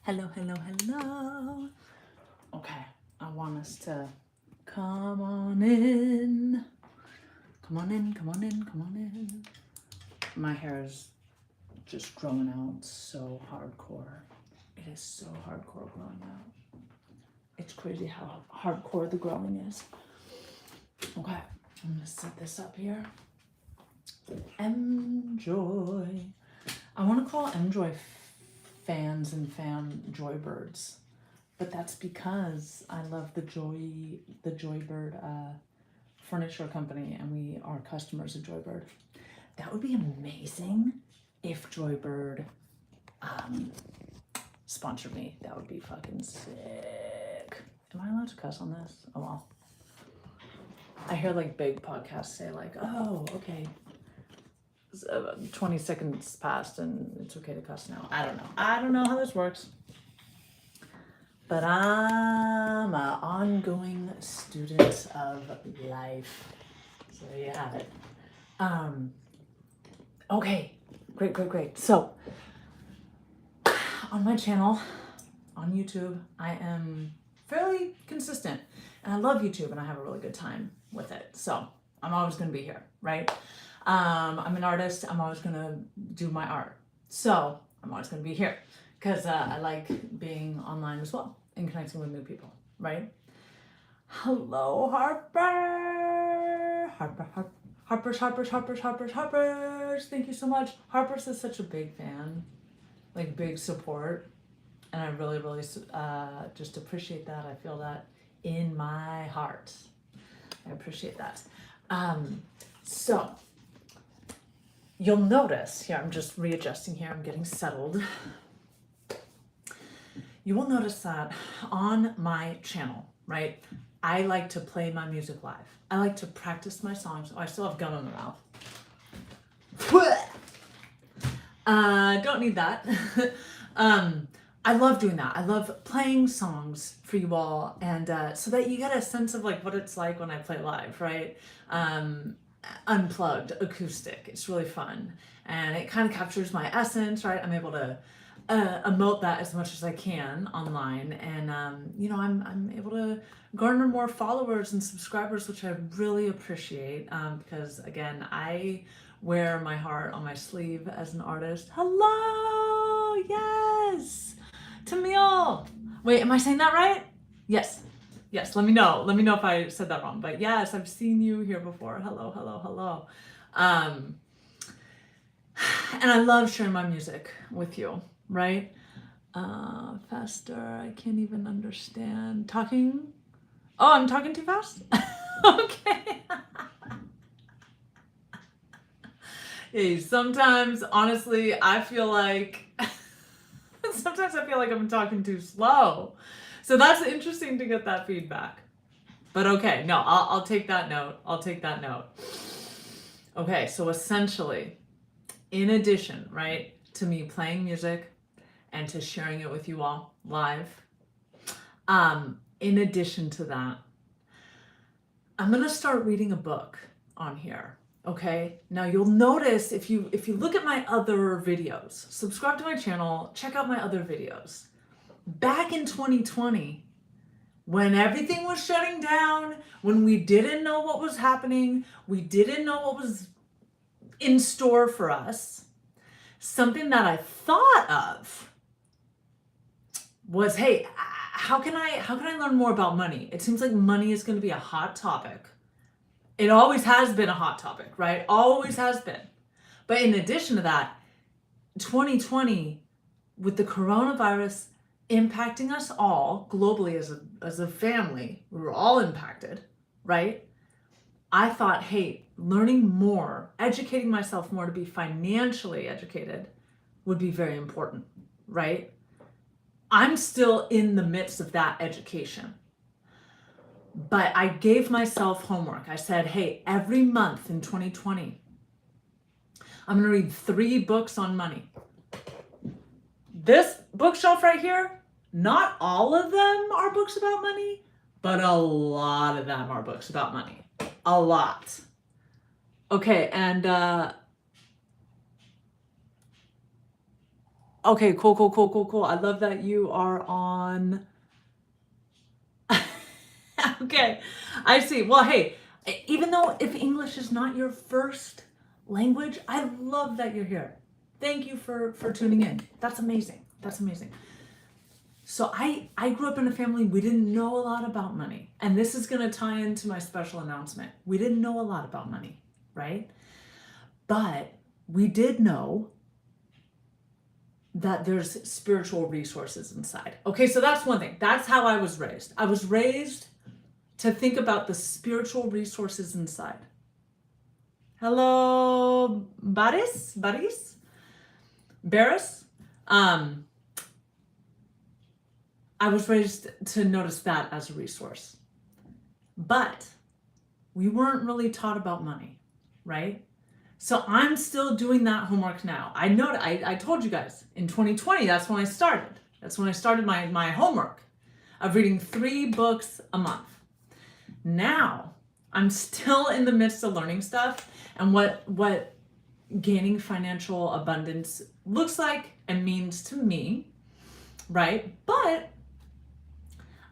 Hello, hello, hello. Okay, I want us to come on in. Come on in, come on in, come on in. My hair is just growing out so hardcore. It is so hardcore growing out. It's crazy how hardcore the growing is. Okay, I'm gonna set this up here. Mjoy. I want to call Mjoy fans and fan joybirds, but that's because I love the Joybird furniture company, and we are customers of Joybird. That would be amazing if Joybird sponsored me. That would be fucking sick. Am I allowed to cuss on this? Oh well. I hear like big podcasts say like, oh, okay, 20 seconds passed and it's okay to cuss now. I don't know how this works, but I'm an ongoing student of life. So there you have it. Okay, great. So on my channel, on YouTube, I am fairly consistent, and I love YouTube, and I have a really good time with it. So I'm always going to be here, right? I'm an artist. I'm always going to do my art. So I'm always going to be here because I like being online as well and connecting with new people, right? Hello, Harper. Harper's. Thank you so much. Harper's is such a big fan, like big support. And I really just appreciate that. I feel that in my heart. I appreciate that. So you'll notice here, I'm just readjusting here, I'm getting settled. You will notice that on my channel, right, I like to play my music live. I like to practice my songs. Oh, I still have gum in my mouth. Don't need that. I love doing that. I love playing songs for you all, and so that you get a sense of like what it's like when I play live, right? Unplugged, acoustic. It's really fun, and it kind of captures my essence, right? I'm able to emote that as much as I can online, and I'm able to garner more followers and subscribers, which I really appreciate, because again, I wear my heart on my sleeve as an artist. Hello, yes, Tamil. Wait, am I saying that right? Yes. Let me know if I said that wrong. But yes, I've seen you here before. Hello. And I love sharing my music with you, right? Faster, I can't even understand. Talking? Oh, I'm talking too fast? Okay. Hey, sometimes, honestly, I feel like I'm talking too slow. So that's interesting to get that feedback. But okay, no, I'll take that note. Okay, so essentially, in addition, right, to me playing music and to sharing it with you all live, in addition to that, I'm gonna start reading a book on here. Okay, now you'll notice if you look at my other videos, subscribe to my channel, check out my other videos. Back in 2020, when everything was shutting down, when we didn't know what was happening, we didn't know what was in store for us, something that I thought of was, hey, how can I learn more about money? It seems like money is going to be a hot topic. It always has been a hot topic, right? Always has been. But in addition to that, 2020, with the coronavirus impacting us all globally as a family, we were all impacted, right? I thought, hey, learning more, educating myself more to be financially educated would be very important, right? I'm still in the midst of that education. But I gave myself homework. I said, hey, every month in 2020, I'm going to read 3 books on money. This bookshelf right here, not all of them are books about money, but a lot of them are books about money. A lot. Okay, and Okay, cool. I love that you are on. Okay, I see. Well, hey, even though if English is not your first language, I love that you're here. Thank you for tuning in. That's amazing. That's amazing. So I grew up in a family, we didn't know a lot about money. And this is going to tie into my special announcement. We didn't know a lot about money, right? But we did know that there's spiritual resources inside. Okay, so that's one thing. That's how I was raised. I was raised to think about the spiritual resources inside. Hello, Baris? Barris? I was raised to notice that as a resource. But we weren't really taught about money, right? So I'm still doing that homework now. I told you guys in 2020, that's when I started. That's when I started my homework of reading 3 books a month. Now I'm still in the midst of learning stuff and what gaining financial abundance looks like and means to me, right? But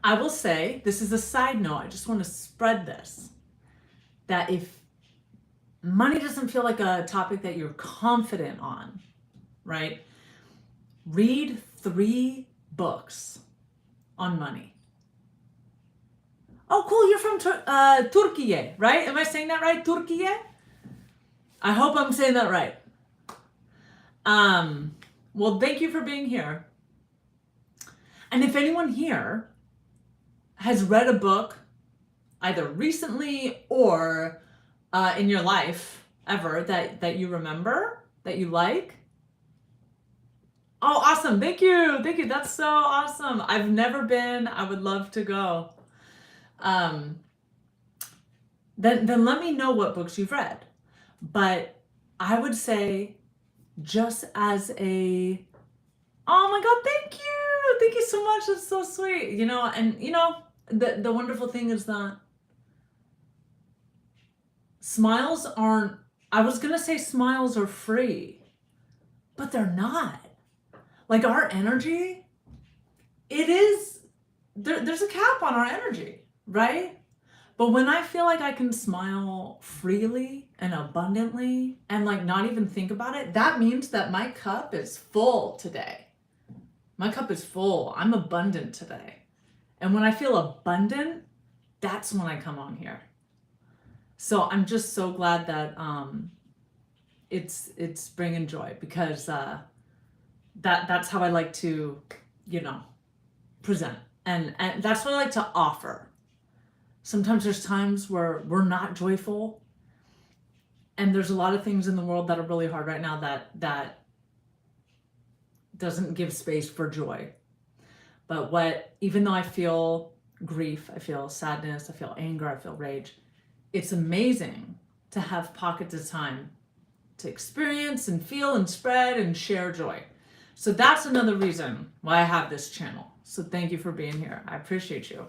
I will say, this is a side note, I just want to spread this, that if money doesn't feel like a topic that you're confident on, right? Read 3 books on money. Oh, cool, you're from Turkey, right? Am I saying that right? Turkey? I hope I'm saying that right. Well, thank you for being here. And if anyone here has read a book either recently or in your life ever that you remember, that you like. Oh, awesome. Thank you. That's so awesome. I've never been. I would love to go. Then let me know what books you've read. But I would say just as a, oh my God, thank you. Thank you so much. That's so sweet. The wonderful thing is that smiles aren't, I was going to say smiles are free, but they're not. Like our energy, it is, there's a cap on our energy, right? But when I feel like I can smile freely and abundantly and like not even think about it, that means that my cup is full today. My cup is full. I'm abundant today. And when I feel abundant, that's when I come on here. So I'm just so glad that it's bringing joy, because that's how I like to, present. And that's what I like to offer. Sometimes there's times where we're not joyful, and there's a lot of things in the world that are really hard right now that doesn't give space for joy. But even though I feel grief, I feel sadness, I feel anger, I feel rage, it's amazing to have pockets of time to experience and feel and spread and share joy. So that's another reason why I have this channel. So thank you for being here. I appreciate you.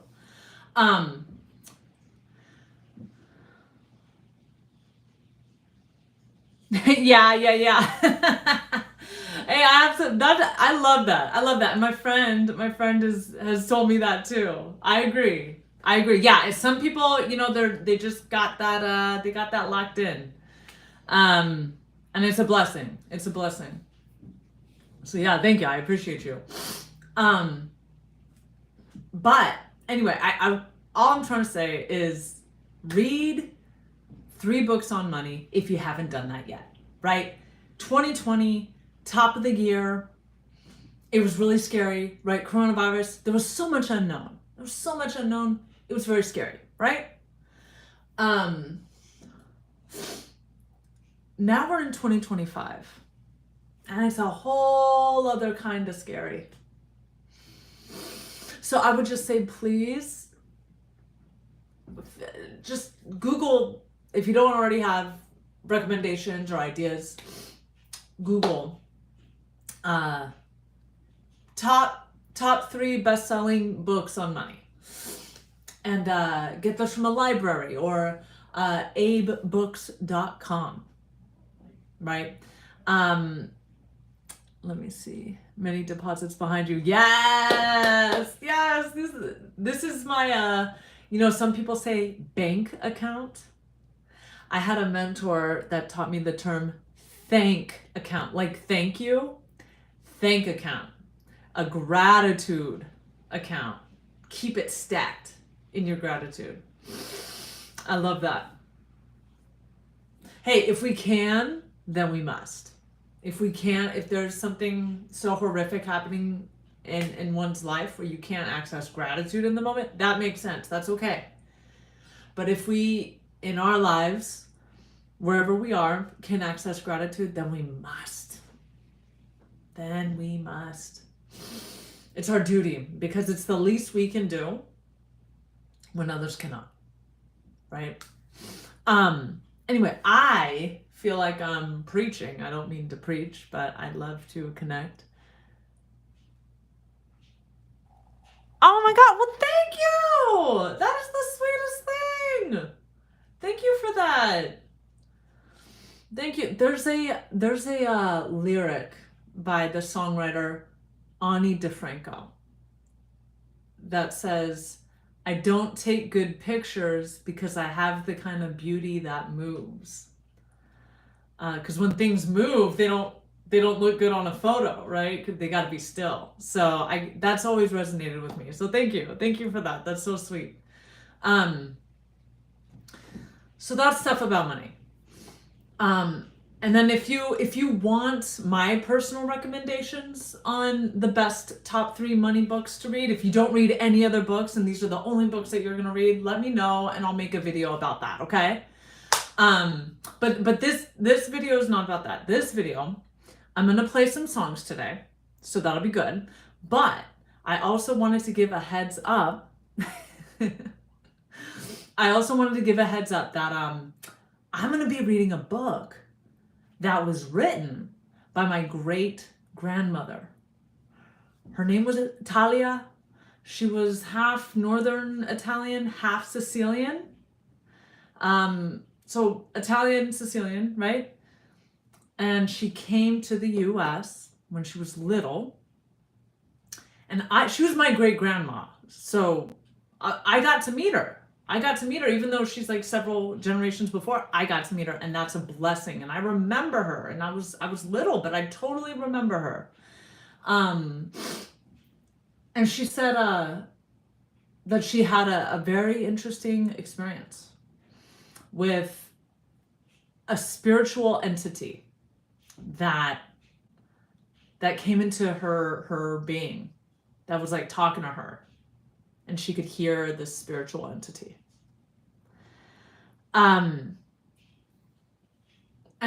Yeah. Hey, I love that. And my friend has told me that too. I agree. Yeah, some people, they just got that they got that locked in. And it's a blessing. So yeah, thank you. I appreciate you. But anyway, I all I'm trying to say is read 3 books on money if you haven't done that yet, right? 2020, top of the year. It was really scary, right? Coronavirus. There was so much unknown. It was very scary, right? Now we're in 2025, and it's a whole other kind of scary. So I would just say, please, just Google, if you don't already have recommendations or ideas, Google top 3 best-selling books on money, and get those from a library or abebooks.com, right? Let me see. Many deposits behind you. Yes, yes. This is my some people say bank account. I had a mentor that taught me the term thank account, like thank you, thank account, a gratitude account. Keep it stacked in your gratitude. I love that. Hey, if we can, then we must. If we can't, if there's something so horrific happening in one's life where you can't access gratitude in the moment, that makes sense. That's okay. But if we, in our lives, wherever we are, can access gratitude, then we must. Then we must. It's our duty because it's the least we can do when others cannot. Right? Anyway, I feel like I'm preaching. I don't mean to preach, but I'd love to connect. Oh my God. Well, thank you. That is the sweetest thing. Thank you for that. Thank you. There's a lyric by the songwriter Ani DeFranco that says, I don't take good pictures because I have the kind of beauty that moves. Because when things move, they don't look good on a photo, right? They got to be still. So that's always resonated with me. So thank you for that. That's so sweet. So that's stuff about money. And then if you want my personal recommendations on the best top 3 money books to read, if you don't read any other books and these are the only books that you're going to read, let me know and I'll make a video about that, okay? But this video is not about that. This video, I'm going to play some songs today, so that'll be good. But I also wanted to give a heads up. I also wanted to give a heads up that I'm going to be reading a book that was written by my great grandmother. Her name was Italia. She was half Northern Italian, half Sicilian. So Italian, Sicilian, right? And she came to the US when she was little. And she was my great grandma. So I got to meet her. Even though she's like several generations before, I got to meet her, and that's a blessing. And I remember her, and I was little, but I totally remember her. And she said that she had a very interesting experience with a spiritual entity that came into her being, that was like talking to her. And she could hear this spiritual entity. And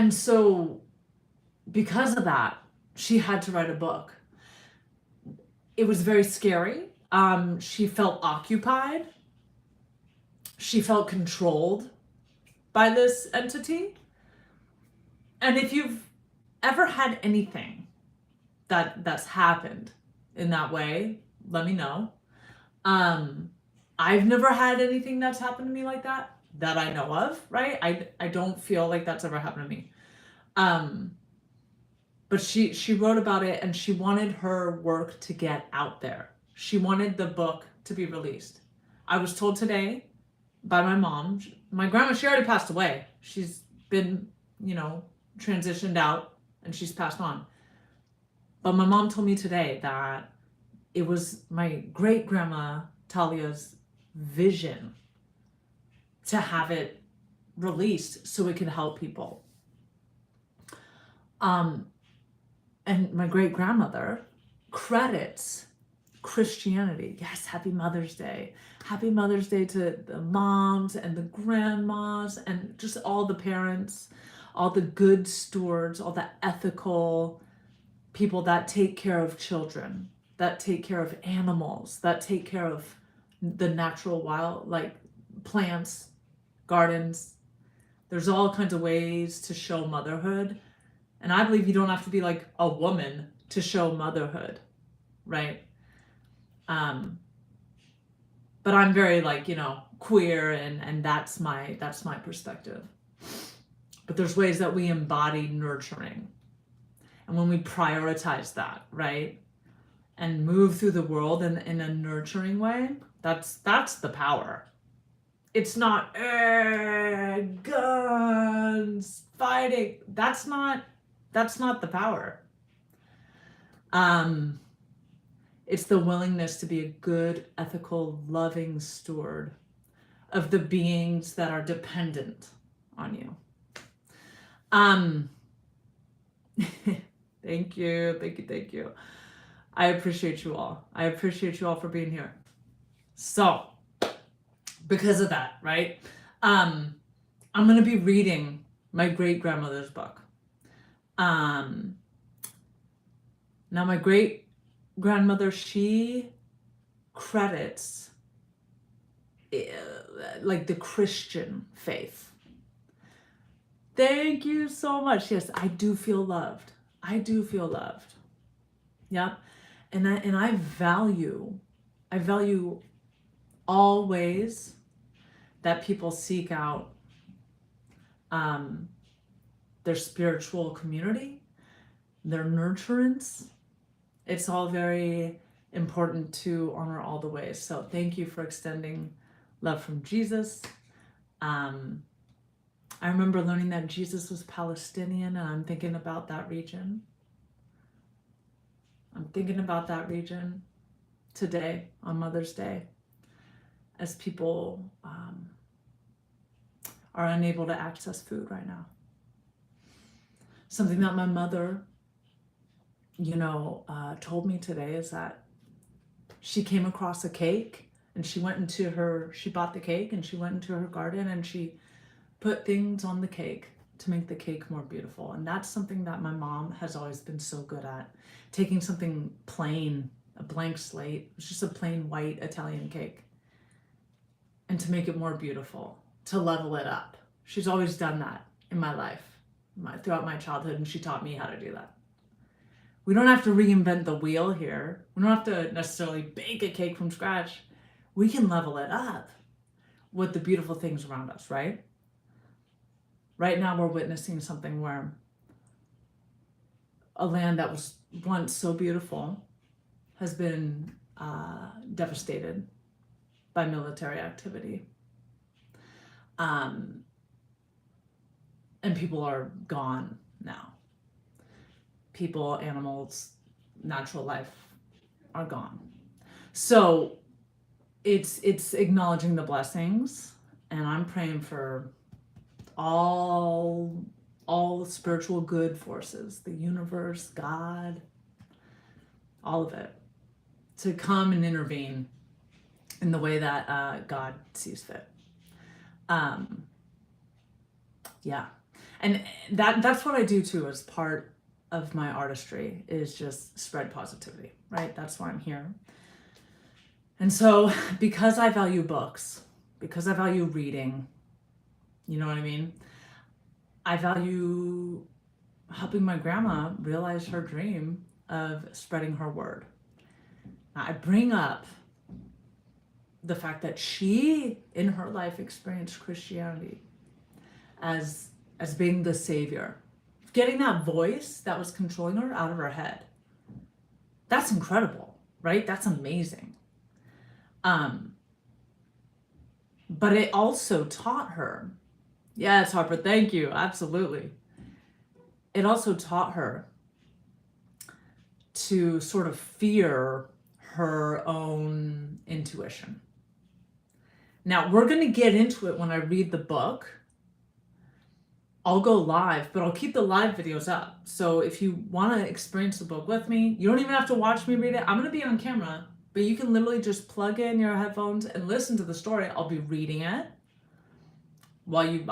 so because of that, she had to write a book. It was very scary. She felt occupied. She felt controlled by this entity. And if you've ever had anything that's happened in that way, let me know. I've never had anything that's happened to me like that I know of, right? I don't feel like that's ever happened to me. But she wrote about it, and she wanted her work to get out there. She wanted the book to be released. I was told today by my mom, my grandma, she already passed away. She's been, transitioned out and she's passed on. But my mom told me today that it was my great grandma Talia's vision to have it released so it could help people. And my great grandmother credits Christianity. Yes, happy Mother's Day. Happy Mother's Day to the moms and the grandmas and just all the parents, all the good stewards, all the ethical people that take care of children, that take care of animals, that take care of the natural wild, like plants, gardens. There's all kinds of ways to show motherhood. And I believe you don't have to be like a woman to show motherhood, right? But I'm very queer and that's my perspective. But there's ways that we embody nurturing. And when we prioritize that, right? And move through the world in a nurturing way, that's the power. It's not guns, fighting. That's not the power. It's the willingness to be a good, ethical, loving steward of the beings that are dependent on you. Thank you. I appreciate you all. I appreciate you all for being here. So, because of that, right? I'm going to be reading my great-grandmother's book. Now, my great-grandmother, she credits like the Christian faith. Thank you so much. Yes, I do feel loved. Yep. And I value all ways that people seek out their spiritual community, their nurturance. It's all very important to honor all the ways. So thank you for extending love from Jesus. I remember learning that Jesus was Palestinian, and I'm thinking about that region. Today on Mother's Day, as people are unable to access food right now. Something that my mother, told me today is that she came across a cake, and she bought the cake, and she went into her garden, and she put things on the cake to make the cake more beautiful. And that's something that my mom has always been so good at. Taking something plain, a blank slate, it's just a plain white Italian cake, and to make it more beautiful, to level it up. She's always done that in my life, throughout my childhood, and she taught me how to do that. We don't have to reinvent the wheel here. We don't have to necessarily bake a cake from scratch. We can level it up with the beautiful things around us, right? Right now we're witnessing something where a land that was once so beautiful has been devastated by military activity. And people are gone now. People, animals, natural life are gone. So it's acknowledging the blessings, and I'm praying for all spiritual good forces, the universe, God, all of it, to come and intervene in the way that God sees fit. Yeah. And that's what I do too, as part of my artistry, is just spread positivity, right? That's why I'm here. And so, because I value books, because I value reading, you know what I mean? I value helping my grandma realize her dream of spreading her word. Now, I bring up the fact that she, in her life, experienced Christianity as being the savior, getting that voice that was controlling her out of her head. That's incredible, right? That's amazing. But it also taught her, yes, Harper, thank you, absolutely. It also taught her to sort of fear her own intuition. Now, we're going to get into it when I read the book. I'll go live, but I'll keep the live videos up. So if you want to experience the book with me, you don't even have to watch me read it. I'm going to be on camera, but you can literally just plug in your headphones and listen to the story. I'll be reading it while you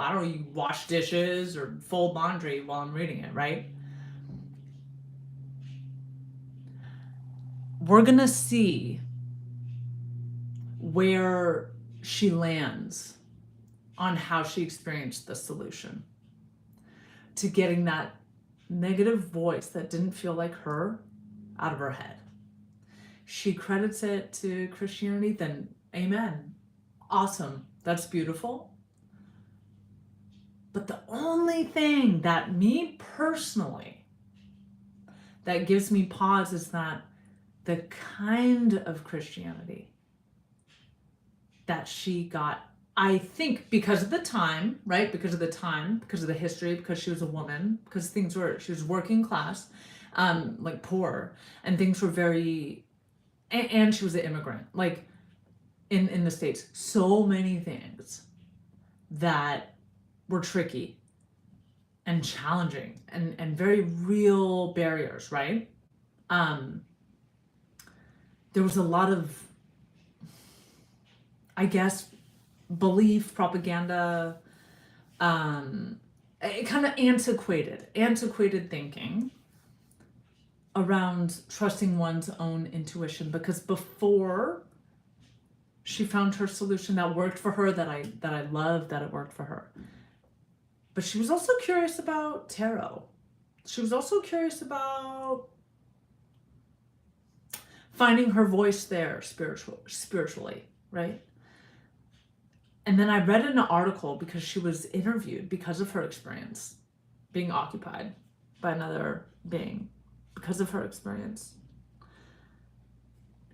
wash dishes or fold laundry while I'm reading it, right? We're going to see where she lands on how she experienced the solution to getting that negative voice that didn't feel like her out of her head. She credits it to Christianity, then amen. Awesome. That's beautiful. But the only thing that me personally that gives me pause is that the kind of Christianity that she got, I think because of the time, right? Because of the time, because of the history, because she was a woman, because she was working class, like poor, and things were very, and she was an immigrant, like in the States, so many things that were tricky and challenging and very real barriers, right? Um, there was a lot of, I guess, belief, propaganda, kind of antiquated thinking around trusting one's own intuition, because before she found her solution that worked for her, that I loved, that it worked for her. But she was also curious about tarot. She was also curious about finding her voice there spiritually, right? And then I read an article because she was interviewed because of her experience being occupied by another being. Because of her experience,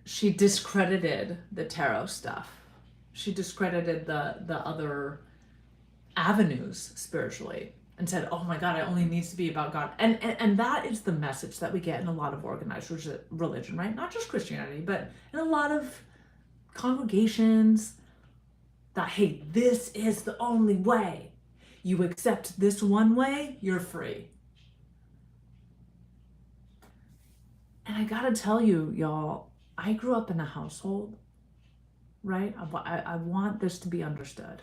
she discredited the tarot stuff. She discredited the other avenues spiritually and said, oh my God, it only needs to be about God. And that is the message that we get in a lot of organized religion, right? Not just Christianity, but in a lot of congregations, that, hey, this is the only way. You accept this one way, you're free. And I gotta tell you, y'all, I grew up in a household, right? I want this to be understood.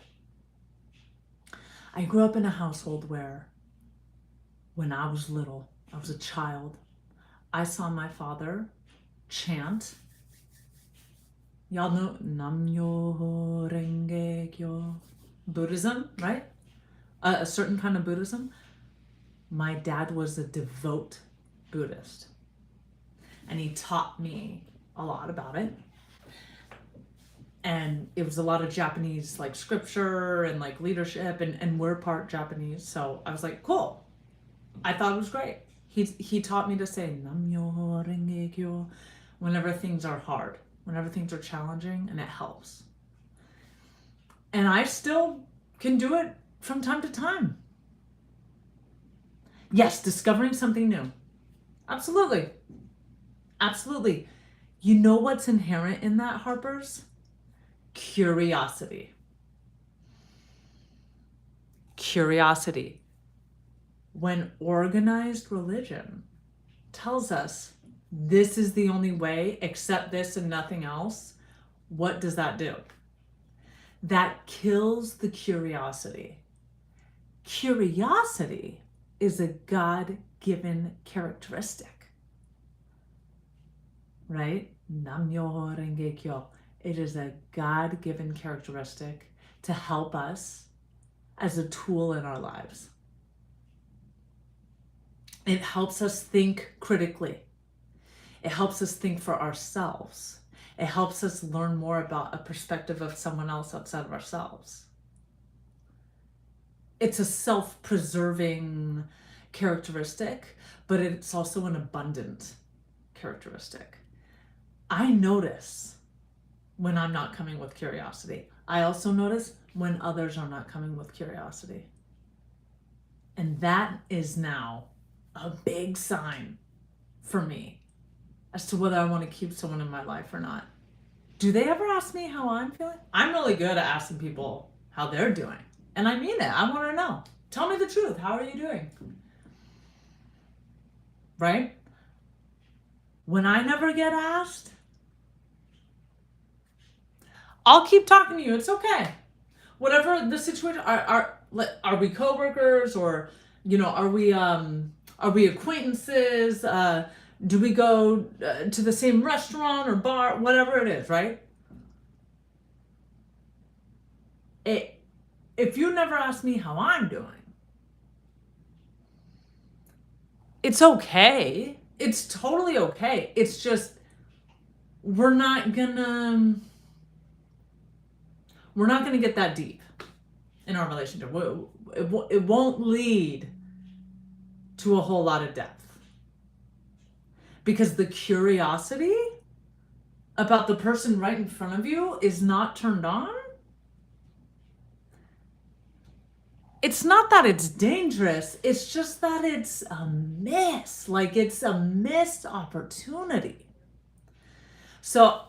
I grew up in a household where, when I was little, I was a child, I saw my father chant, y'all know Nam-myoho Renge Kyo, Buddhism, right? A certain kind of Buddhism. My dad was a devout Buddhist, and he taught me a lot about it. And it was a lot of Japanese, like scripture and like leadership, and we're part Japanese, so I was like, cool. I thought it was great. He taught me to say Nam-myoho Renge Kyo whenever things are hard, whenever things are challenging, and it helps. And I still can do it from time to time. Yes, discovering something new. Absolutely. Absolutely. You know what's inherent in that, Harpers? Curiosity. Curiosity. When organized religion tells us this is the only way, accept this and nothing else, what does that do? That kills the curiosity. Curiosity is a God-given characteristic, right? Nam-myoho Renge Kyo. It is a God-given characteristic to help us as a tool in our lives. It helps us think critically. It helps us think for ourselves. It helps us learn more about a perspective of someone else outside of ourselves. It's a self-preserving characteristic, but it's also an abundant characteristic. I notice when I'm not coming with curiosity. I also notice when others are not coming with curiosity. And that is now a big sign for me as to whether I want to keep someone in my life or not. Do they ever ask me how I'm feeling? I'm really good at asking people how they're doing. And I mean it. I want to know. Tell me the truth. How are you doing? Right? When I never get asked, I'll keep talking to you. It's okay. Whatever the situation, are we coworkers, or are we acquaintances? Do we go to the same restaurant or bar? Whatever it is, right? If you never ask me how I'm doing, it's okay. It's totally okay. It's just we're not gonna get that deep in our relationship. It won't lead to a whole lot of depth. because the curiosity about the person right in front of you is not turned on, it's not that it's dangerous, it's just that it's a miss. Like, it's a missed opportunity. So,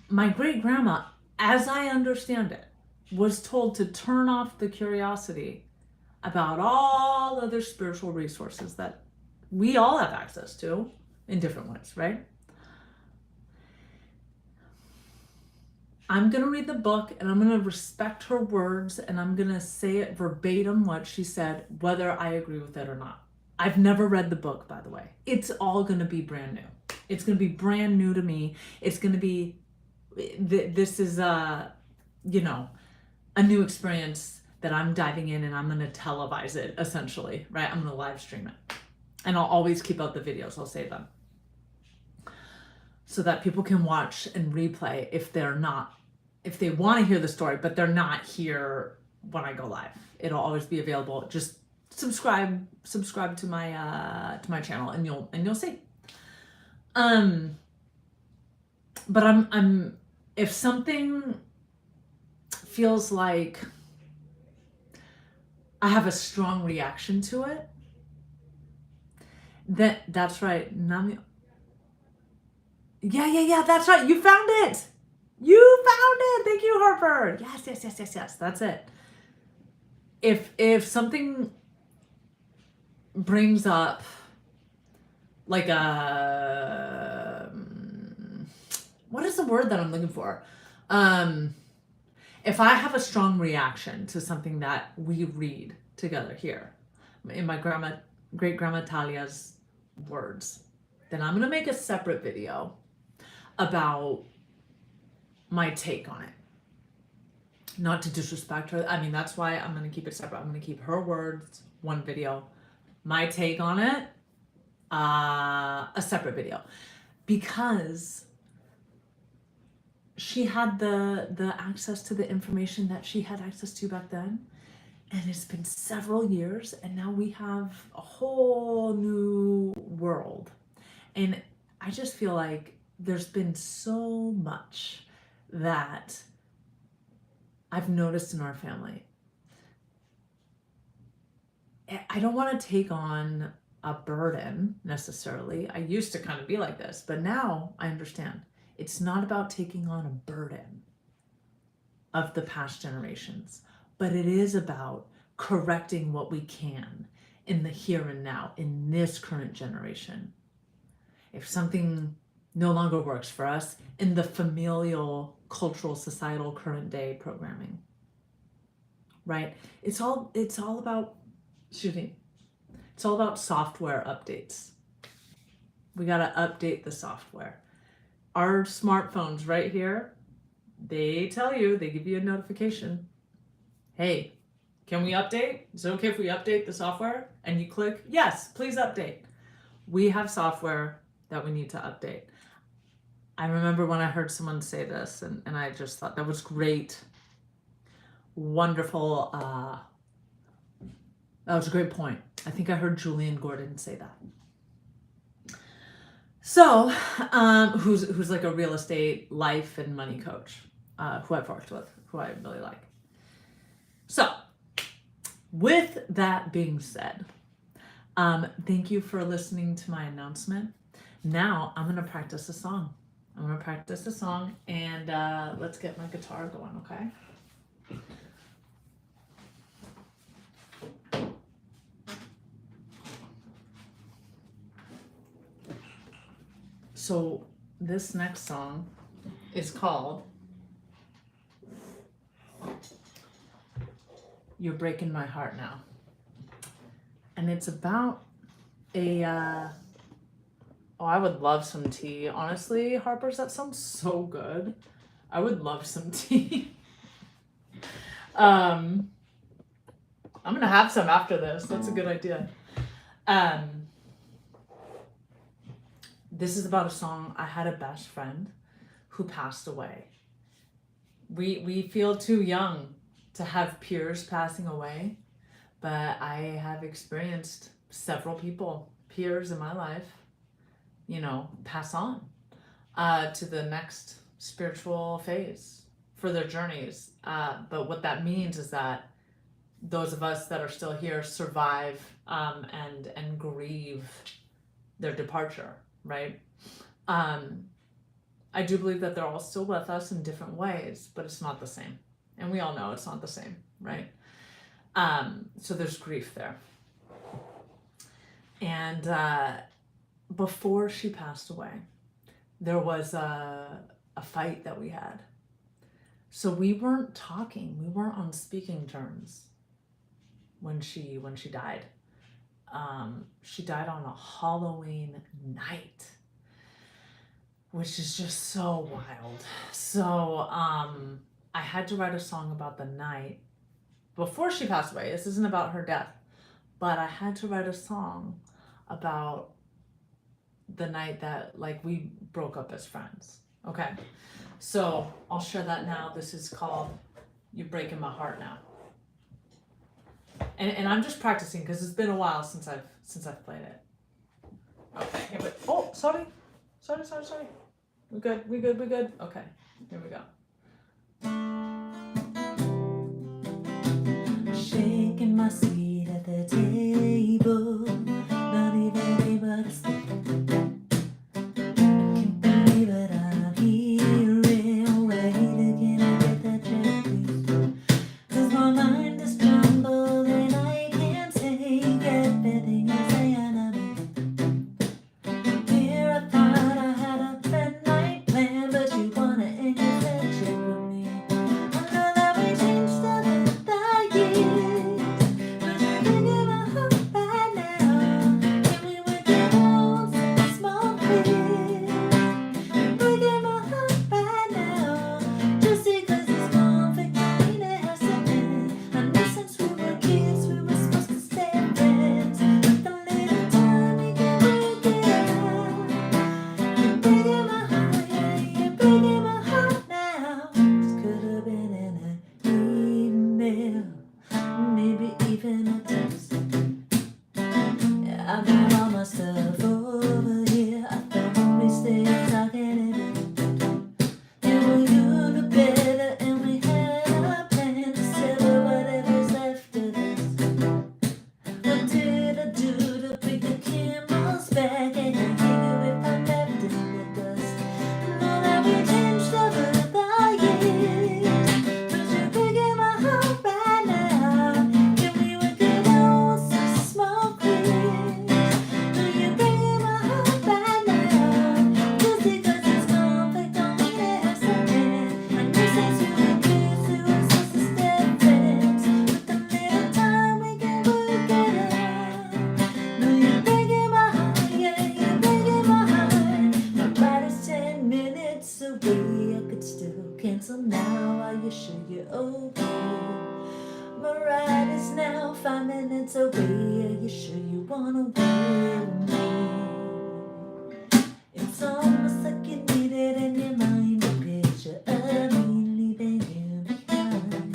my great grandma, as I understand it, was told to turn off the curiosity about all other spiritual resources that we all have access to in different ways, right? I'm going to read the book and I'm going to respect her words and I'm going to say it verbatim what she said, whether I agree with it or not. I've never read the book, by the way. It's all going to be brand new. It's going to be brand new to me. It's going to be, this is a new experience that I'm diving in and I'm going to televise it essentially, right? I'm going to live stream it. And I'll always keep out the videos. I'll save them so that people can watch and replay if they want to hear the story, but they're not here when I go live. It'll always be available. Just subscribe to my channel and you'll see. But I'm if something feels like I have a strong reaction to it, that's right. Nami. Yeah, that's right. You found it. Thank you, Harper. Yes. That's it. If something brings up like what is the word that I'm looking for? If I have a strong reaction to something that we read together here, in my great grandma Talia's words, then I'm gonna make a separate video about my take on it. Not to disrespect her. I mean, that's why I'm gonna keep it separate. I'm gonna keep her words, one video, my take on it, a separate video, because she had the access to the information that she had access to back then, and it's been several years, and now we have a whole new world. And I just feel like there's been so much that I've noticed in our family. I don't want to take on a burden necessarily. I used to kind of be like this, but now I understand. It's not about taking on a burden of the past generations, but it is about correcting what we can in the here and now, in this current generation. If something no longer works for us in the familial, cultural, societal, current day programming, right? It's all about, it's all about software updates. We got to update the software. Our smartphones right here, they give you a notification. Hey, can we update? Is it okay if we update the software? And you click, yes, please update. We have software that we need to update. I remember when I heard someone say this, and I just thought that was great. Wonderful. That was a great point. I think I heard Julian Gordon say that. So, who's like a real estate, life, and money coach, who I've worked with, who I really like. So, with that being said, thank you for listening to my announcement. Now I'm going to practice a song. And let's get my guitar going, okay? So this next song is called You're Breaking My Heart Now. And it's about I would love some tea. Honestly, Harper's, that sounds so good. I would love some tea. I'm gonna have some after this. That's a good idea. This is about a song. I had a best friend who passed away. We feel too young to have peers passing away, but I have experienced several people peers in my life, pass on to the next spiritual phase for their journeys. But what that means is that those of us that are still here survive and grieve their departure, right? I do believe that they're all still with us in different ways, but it's not the same. And we all know it's not the same, right? So there's grief there. And before she passed away, there was a fight that we had. So we weren't talking. We weren't on speaking terms when she died. She died on a Halloween night, which is just so wild. So I had to write a song about the night before she passed away. This isn't about her death, but I had to write a song about the night that we broke up as friends. Okay, so I'll share that now. This is called "You're Breaking My Heart Now," and I'm just practicing because it's been a while since I've played it. Okay, here we. Oh, sorry. We good. Okay, here we go. Shaking my seat at the table, not even able to sleep. I can't believe it, I'm hearing. Wait again, I get that check, please. 'Cause my mind is jumbled and I can't take everything you're saying to me. Here I thought I had a midnight plan, but you wanna end your friendship with me. I know that we changed over the years, but you're breaking my heart right now. And we were getting on some small quiz. You're breaking my heart right now, just because it's conflict don't mean it has to end. I know since we were kids we were supposed to stay friends, but the little time we can work it out. You're breaking my heart, yeah, you're breaking my heart now. This could have been in an email, maybe even a text. Yeah, I got all my stuff over here. I thought we stayed talking and we knew the better, and we had a plan to settle whatever's left of this. What did I do to break the camel's back and hang you if I'm left in the dust? I know that we changed over the years, but you're breaking my heart right now. Can we work it out with some small quiz? No, you're breaking my heart right now, just because it's conflict don't mean it has to end. I know since we were kids we were supposed to stay friends, but the little time we can work it out. No, you're breaking my heart, yeah, you're breaking my heart. My body's 10 minutes away, I could still cancel now. Are you sure you're okay? My ride is now 5 minutes away. Are you sure you wanna wait with me? It's almost like you need it in your mind, a picture of me leaving you behind.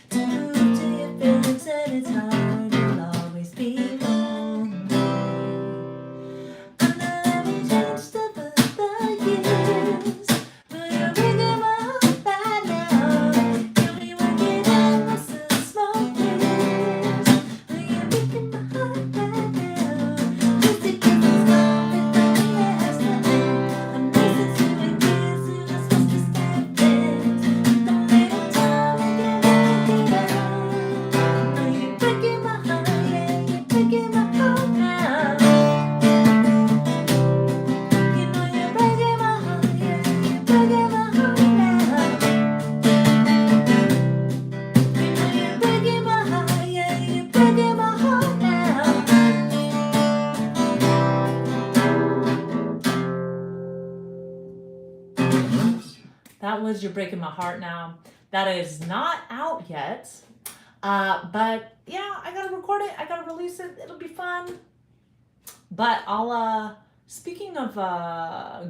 To prove to your feelings that it's hard, you'll always be lonely. I know that we changed over the years, but you're breaking my heart right now. Can we work it out with some small quiz? No, you're breaking my heart right now, just because it's conflict don't mean it has to end. I know since we were kids we were supposed to stay friends, but the little time we can work it out. No, you're breaking my heart, yeah, you're breaking my heart now. You know you're breaking my heart, yeah, you're breaking my heart now. You know you're breaking my heart, yeah, you're breaking my heart now. That was "You're Breaking My Heart Now." That is not out yet, but yeah, I gotta record it. I gotta release it. It'll be fun. But I'll speaking of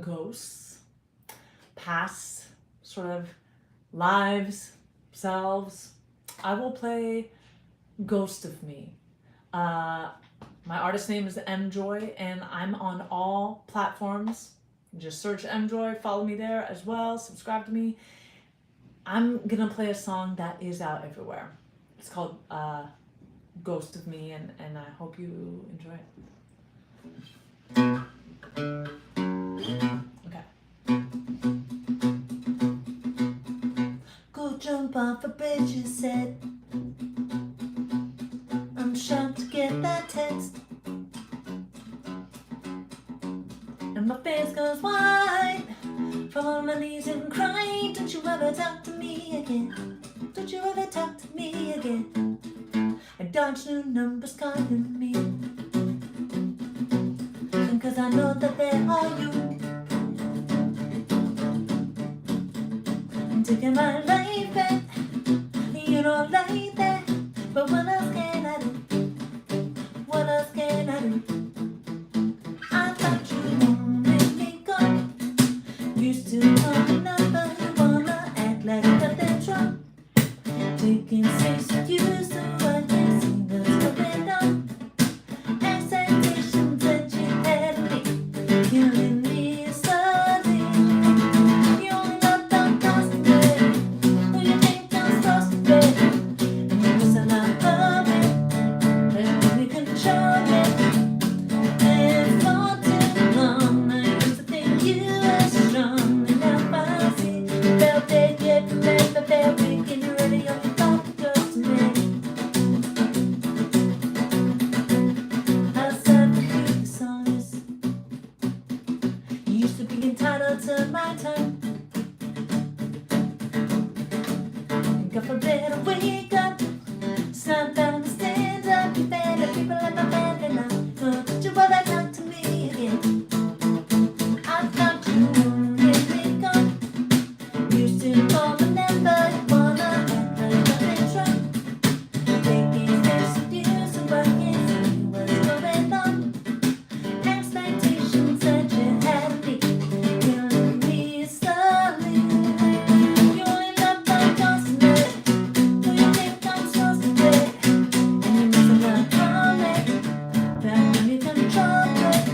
ghosts, past sort of lives, selves, I will play "Ghost of Me." My artist name is Mjoy, and I'm on all platforms. Just search Mjoy, follow me there as well, subscribe to me. I'm gonna play a song that is out everywhere. It's called Ghost of Me, and I hope you enjoy it. Okay. Go jump off a bridge, you said. I'm shocked to get that text, and my face goes white. Fall on my knees and cry. Don't you ever talk to me again. Don't you ever talk to me again. And dodge new numbers calling me, and cause I know that they are you. I'm taking my life back. You don't like that, but what else can I do? What else can I do? I thought you wanted me gone. Used to call me number, you wanna act like nothing's wrong. Taking space with you, so I can see what's going on. Expectations that you had me, killing me slowly. You only got that cost of it. Who you think I'm supposed to be? And you miss a lot of it, that really control me. And for too long, I used to think you were strong, and now I see felt they get from me, but they're weak and you really only thought it goes to me. How sad for you the song is. You used to be entitled to my time. And God forbid I wake up, snap down and stand up. You better people like my family now. So don't you ever talk to me again. I thought you wanted me gone. Used to call the number, you wanna act like nothing's wrong. Taking space with you, so I can see what's going on. Expectations that you had me, killing me slowly. You only love my cost of it. Who you think I'm supposed to be? And you miss a lot from it, that when you control it.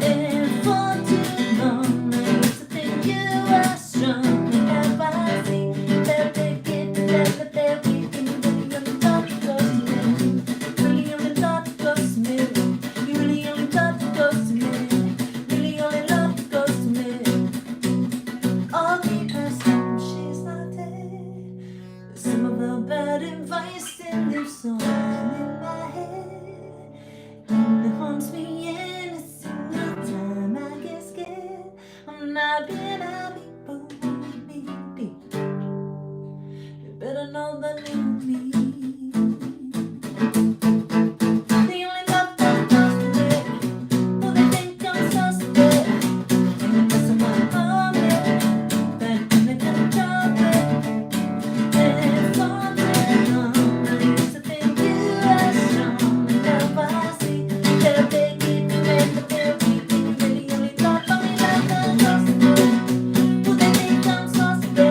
And for too long, I used to think you were strong, and now I see that they get that they're weak, and you really only thought it goes to me. Really only thought it goes to me. You really only thought it goes to me. Really only love it goes to me. All because she's not dead. Some of the bad advice still lives on in my head, and it haunts me every single time I get scared. I'm not being happy, but me. You better know the new me. They only love that goes to me. Who they think I'm supposed to be? And you miss a lot from it, that when they control it. And for too long, I used to think you were strong, and now I see that they keep you in, but they're weak, and you really only thought for me like I'm supposed to be. Who they think I'm supposed to be?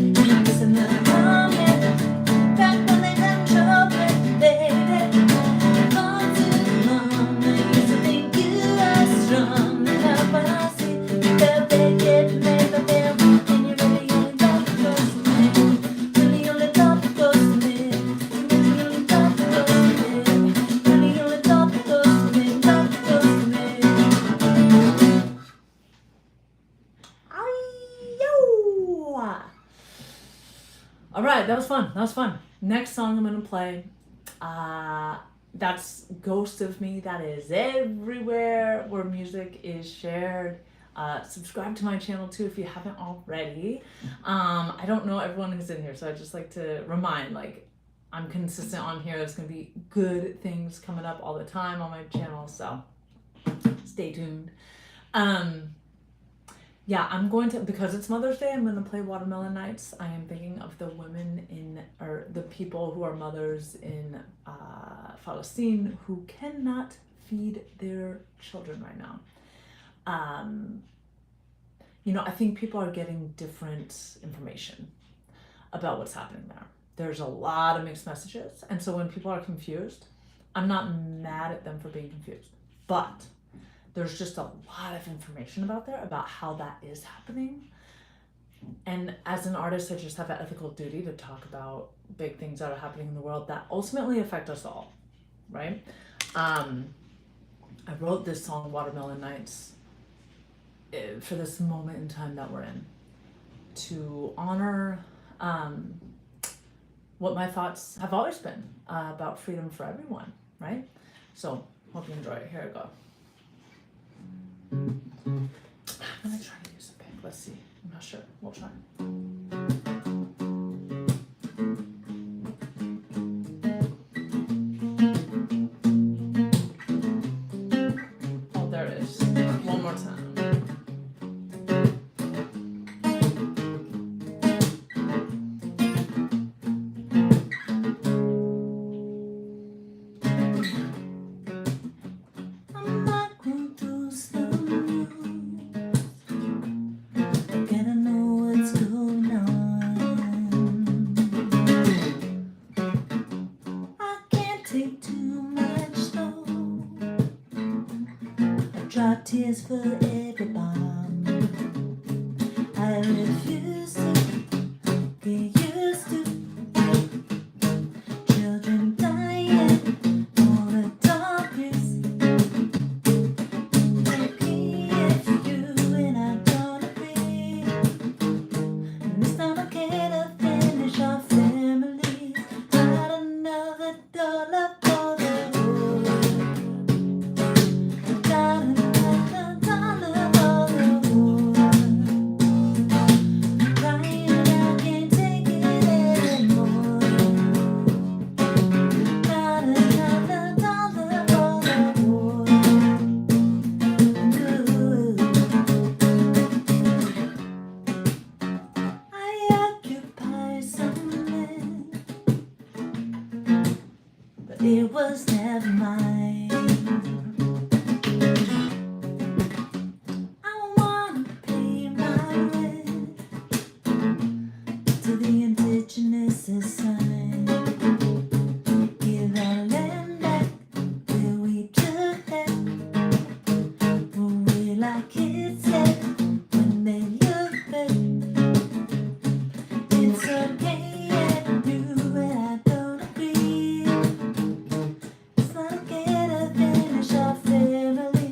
And you miss a lot from it, back when they control it, baby. For too long, I used to think you were strong, and now I see that they get me, but they're weak, and you really only thought it goes to me. Really only thought it goes to me. Really only thought it goes to me. Really only thought it goes to me. Thought it goes to me. Ay-yo! All right, that was fun. That was fun. Next song I'm gonna play, that's Ghost of Me. That is everywhere where music is shared. Subscribe to my channel too if you haven't already. I don't know everyone who's in here, so I just like to remind, like, I'm consistent on here. There's gonna be good things coming up all the time on my channel, so stay tuned. Yeah, I'm going to, because it's Mother's Day, I'm going to play Watermelon Nights. I am thinking of the women in, or the people who are mothers in Palestine who cannot feed their children right now. You know, I think people are getting different information about what's happening there. There's a lot of mixed messages. And so when people are confused, I'm not mad at them for being confused, but there's just a lot of information about there about how that is happening. And as an artist, I just have an ethical duty to talk about big things that are happening in the world that ultimately affect us all, right? I wrote this song, Watermelon Nights, for this moment in time that we're in, to honor what my thoughts have always been about freedom for everyone, right? So, hope you enjoy it. Here I go. I'm gonna try to use a pick. Let's see. I'm not sure. We'll try. Oh, there it is. One more time. I'm not going through slow news. Gotta know what's going on. I can't take too much slow. I drop tears for every bomb. I refuse to get used to children dying, all the darkness. Okay, if you and I don't agree, and it's not okay to finish our family. Not another dollar for the war. Not another dollar for the war. Crying, I can't take it anymore. Not another dollar for the war. I occupy some land, but it was never mine. I wanna pay my rent to the indigenous assigned. Give our land back where we took that. When we like kids said when they look back. It's okay if you and I don't agree. It's not okay to finish our family.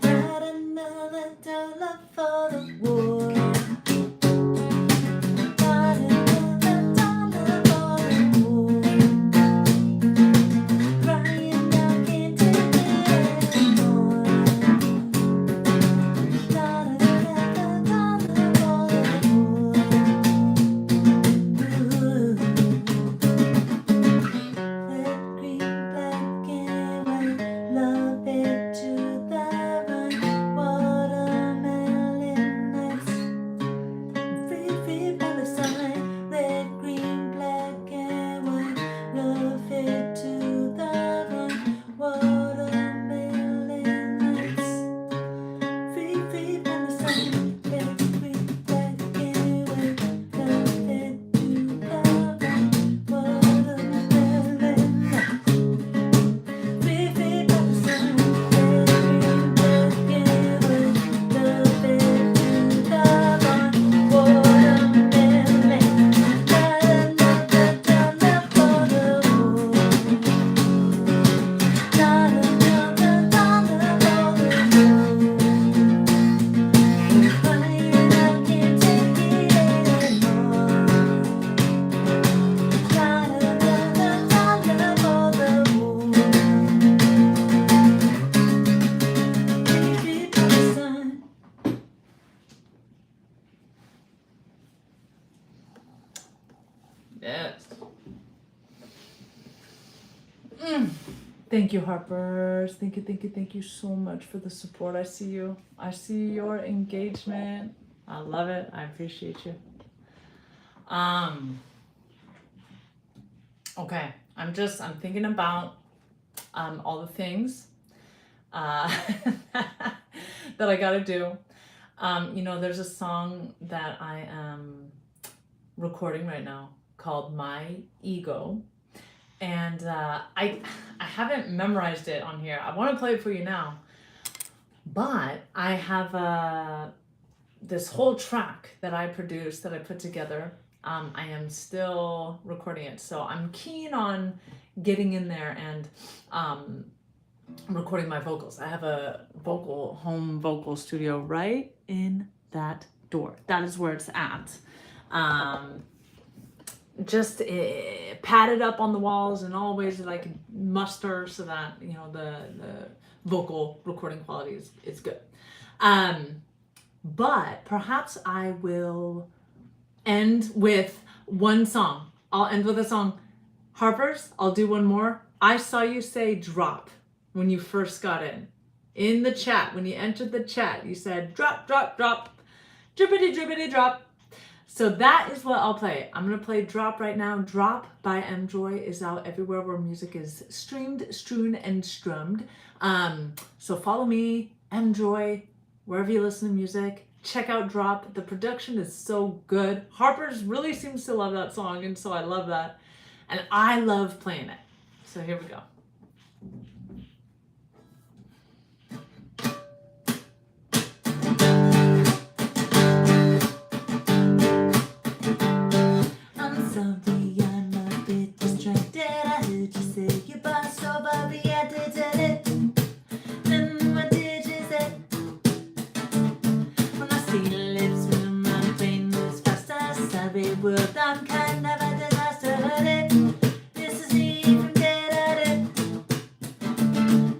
Not another dollar for the war. Not another dollar for the war. Crying, I can't take it anymore. Not another dollar for the war. Red, green, black, and white, love it to the right. Watermelon nights, free, free Palestine. Red, green, black, and white, love it to the right. Watermelon nights, free, free Palestine. Red, green, black, and white, love it to the right. Watermelon nights, free, free Palestine. Red, green, black, and white, love it to the right. Watermelon nights, not another dollar for the war. Not another dollar for the war. Crying, I can't take it anymore. Not another dollar for the war. Free, free Palestine. Yes. Thank you, Harpers. Thank you, thank you, thank you so much for the support. I see you. I see your engagement. I love it. I appreciate you. Okay. I'm thinking about all the things that I gotta do. There's a song that I am recording right now called My Ego. and I haven't memorized it on here. I want to play it for you now, but I have this whole track that I produced, that I put together. I am still recording it, so I'm keen on getting in there and recording my vocals. I have a home vocal studio right in that door. That is where it's at. Just padded up on the walls in all ways that I can muster, so that the vocal recording quality is good. But perhaps I will end with one song. I'll end with a song. Harpers, I'll do one more. I saw you say drop when you first got in. In the chat, when you entered the chat, you said drop, drop, drop, drippity, drippity, drop. So that is what I'll play. I'm going to play Drop right now. Drop by Mjoy is out everywhere where music is streamed, strewn, and strummed. So follow me, Mjoy, wherever you listen to music. Check out Drop. The production is so good. Harper's really seems to love that song, and so I love that. And I love playing it. So here we go. I'm sorry, I'm a bit distracted. I heard you say you bought strawberry, I did it. Then what did you say? When I see lips move, my brain moves faster. Sorry, world, I'm kind of a disaster. This is me from dead at it.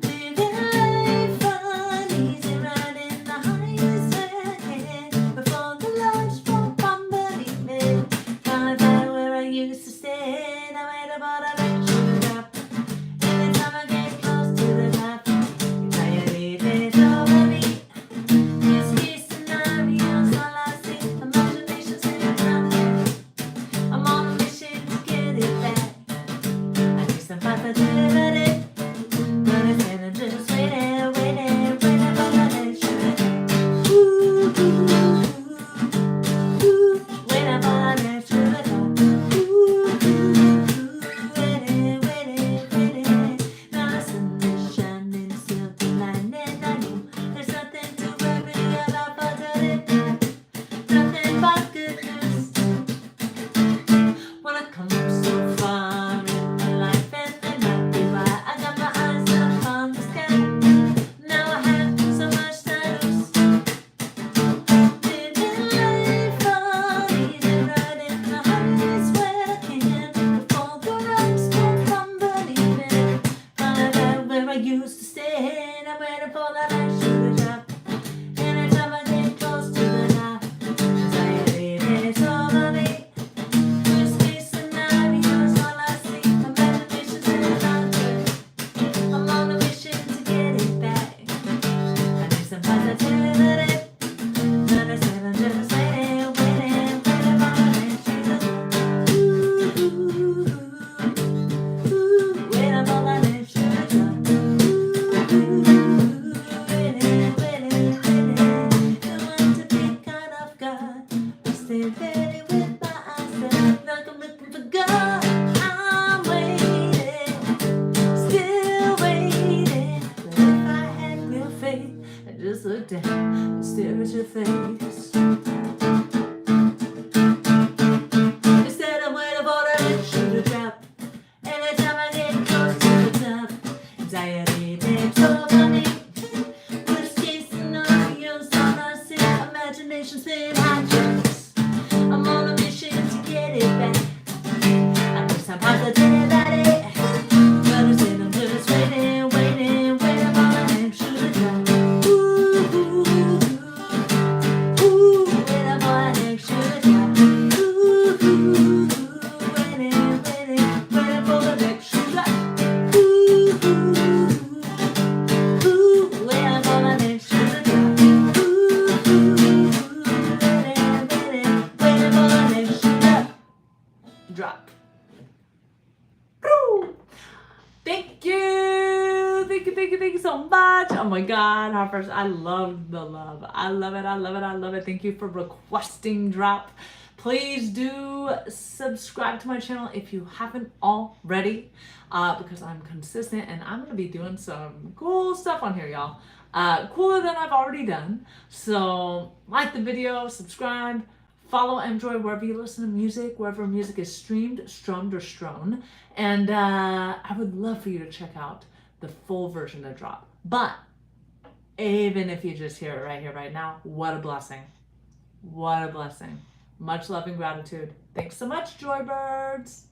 Living life on easy, riding the highest way I can. Before the lunch won't believe me. Gonna find where I used to stay. I wait about a lecture drop. Anytime I get close to the top, anxiety takes over me. These case scenarios, all I see, imagination sitting around me. I'm on a mission to get it back. I need some positivity, but instead I'm just waiting for the next shot. Ooh, ooh, ooh, waiting for the next shot. Waiting. Now the sun is shining, silver lining. I know there's nothing to worry about but today. Nothing but good news. When I come so far in my life, and that might be why I got my eyes up on the sky. Now I have so much to lose. Living life on easy, riding the highest way I can. Before the rocks won't crumble even. Find out where I used to stay. I'm waiting for the next shoe to drop. Anytime I get close to the top, anxiety takes over me. Worst case scenarios, all I see, imagination's in the dark. I'm on a mission to get it back. I need some positivity. But instead I'm just waiting for the next shoe. Ooh, ooh, ooh, waiting for the next shoe to drop. Waiting. Don't want to be caught off guard. I stay ready with my eyes set, like I'm looking for God. I'm waiting, still waiting. But if I had real faith, I'd just look down and stare at your face. Instead I'm waiting for the next shoe to drop. Anytime I get close to the top, anxiety takes over me. Worst case scenarios, all I see, imagination's been hijacks. I'm on a mission to get it back. I need some positivity, but instead I'm just waiting for the next shoe to drop. Ooh, waiting for the next shoe to drop. Ooh, waiting for the next shoe to drop. Ooh, waiting for the next shoe to drop. Waiting for the next shoe to drop. Woo! Thank you so much. Oh my God, Harpers, I love the love. I love it. Thank you for requesting Drop Please do subscribe to my channel if you haven't already, because I'm consistent and I'm gonna be doing some cool stuff on here, y'all. Cooler than I've already done. So like the video, subscribe, follow Mjoy wherever you listen to music, wherever music is streamed, strummed, or strown. And I would love for you to check out the full version to drop. But even if you just hear it right here, right now, what a blessing. What a blessing. Much love and gratitude. Thanks so much, Joybirds.